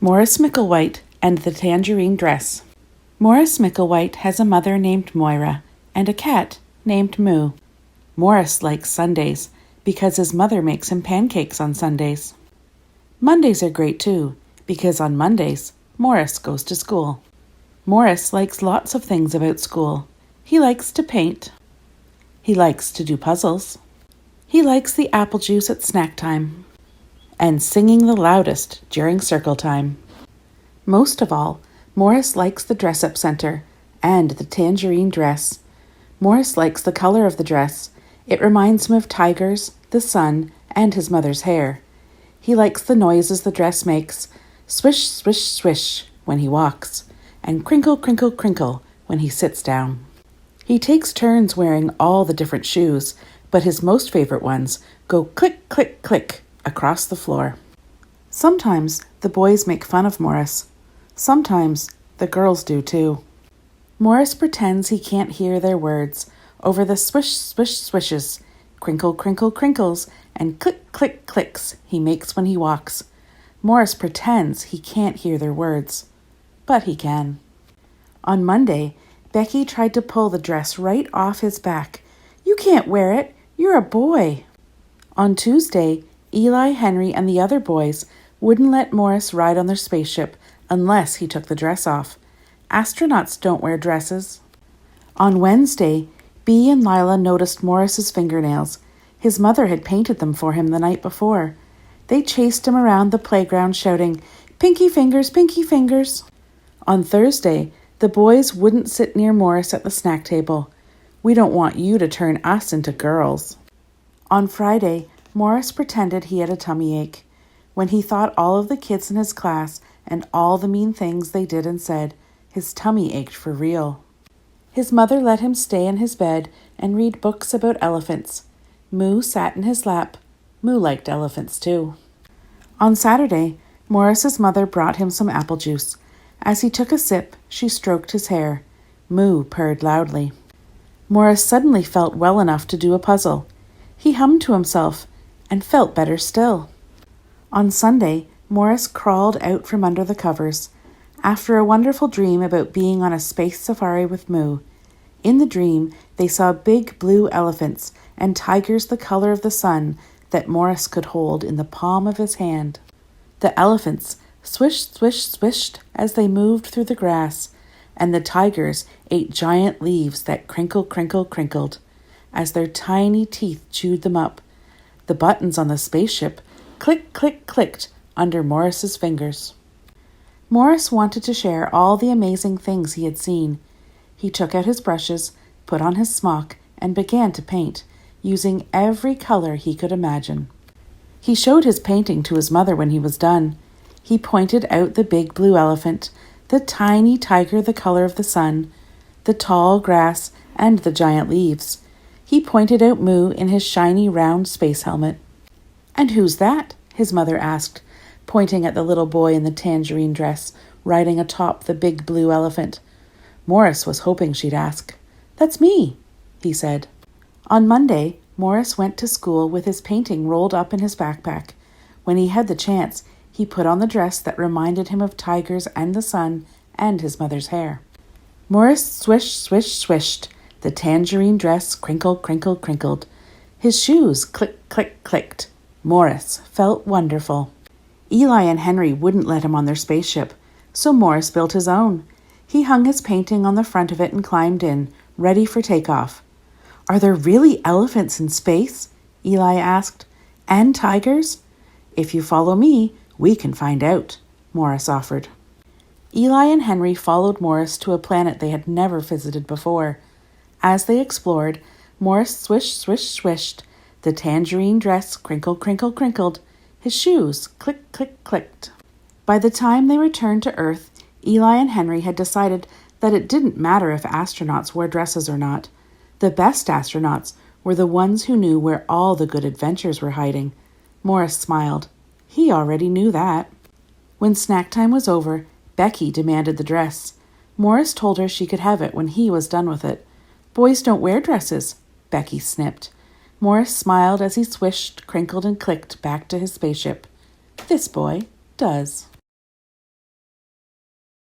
Morris Micklewhite and the Tangerine Dress. Morris Micklewhite has a mother named Moira and a cat named Moo. Morris likes Sundays because his mother makes him pancakes on Sundays. Mondays are great too because on Mondays, Morris goes to school. Morris likes lots of things about school. He likes to paint. He likes to do puzzles. He likes the apple juice at snack time and singing the loudest during circle time. Most of all, Morris likes the dress-up center and the tangerine dress. Morris likes the color of the dress. It reminds him of tigers, the sun, and his mother's hair. He likes the noises the dress makes, swish, swish, swish, when he walks, and crinkle, crinkle, crinkle when he sits down. He takes turns wearing all the different shoes, but his most favorite ones go click, click, click across the floor. Sometimes the boys make fun of Morris. Sometimes the girls do too. Morris pretends he can't hear their words over the swish, swish, swishes, crinkle, crinkle, crinkles, and click, click, clicks he makes when he walks. Morris pretends he can't hear their words, but he can. On Monday, Becky tried to pull the dress right off his back. "You can't wear it. You're a boy." On Tuesday, Eli, Henry, and the other boys wouldn't let Morris ride on their spaceship unless he took the dress off. Astronauts don't wear dresses. On Wednesday, Bee and Lila noticed Morris's fingernails. His mother had painted them for him the night before. They chased him around the playground shouting, "Pinky fingers, pinky fingers." On Thursday, the boys wouldn't sit near Morris at the snack table. "We don't want you to turn us into girls." On Friday, Morris pretended he had a tummy ache. When he thought all of the kids in his class and all the mean things they did and said, his tummy ached for real. His mother let him stay in his bed and read books about elephants. Moo sat in his lap. Moo liked elephants too. On Saturday, Morris's mother brought him some apple juice. As he took a sip, she stroked his hair. Moo purred loudly. Morris suddenly felt well enough to do a puzzle. He hummed to himself and felt better still. On Sunday, Morris crawled out from under the covers after a wonderful dream about being on a space safari with Moo. In the dream, they saw big blue elephants and tigers the color of the sun that Morris could hold in the palm of his hand. The elephants swished, swished, swished as they moved through the grass, and the tigers ate giant leaves that crinkle, crinkle, crinkled as their tiny teeth chewed them up. The buttons on the spaceship click, click, clicked under Morris's fingers. Morris wanted to share all the amazing things he had seen. He took out his brushes, put on his smock, and began to paint, using every color he could imagine. He showed his painting to his mother when he was done. He pointed out the big blue elephant, the tiny tiger the color of the sun, the tall grass, and the giant leaves. He pointed out Moo in his shiny round space helmet. "And who's that?" his mother asked, pointing at the little boy in the tangerine dress, riding atop the big blue elephant. Morris was hoping she'd ask. "That's me," he said. On Monday, Morris went to school with his painting rolled up in his backpack. When he had the chance, he put on the dress that reminded him of tigers and the sun and his mother's hair. Morris swished, swished, swished. The tangerine dress crinkled, crinkled, crinkled. His shoes click, click, clicked. Morris felt wonderful. Eli and Henry wouldn't let him on their spaceship, so Morris built his own. He hung his painting on the front of it and climbed in, ready for takeoff. "Are there really elephants in space?" Eli asked. "And tigers?" "If you follow me, we can find out," Morris offered. Eli and Henry followed Morris to a planet they had never visited before. As they explored, Morris swished, swished, swished. The tangerine dress crinkled, crinkled, crinkled. His shoes click, click, clicked. By the time they returned to Earth, Eli and Henry had decided that it didn't matter if astronauts wore dresses or not. The best astronauts were the ones who knew where all the good adventures were hiding. Morris smiled. He already knew that. When snack time was over, Becky demanded the dress. Morris told her she could have it when he was done with it. "Boys don't wear dresses," Becky snipped. Morris smiled as he swished, crinkled, and clicked back to his spaceship. "This boy does."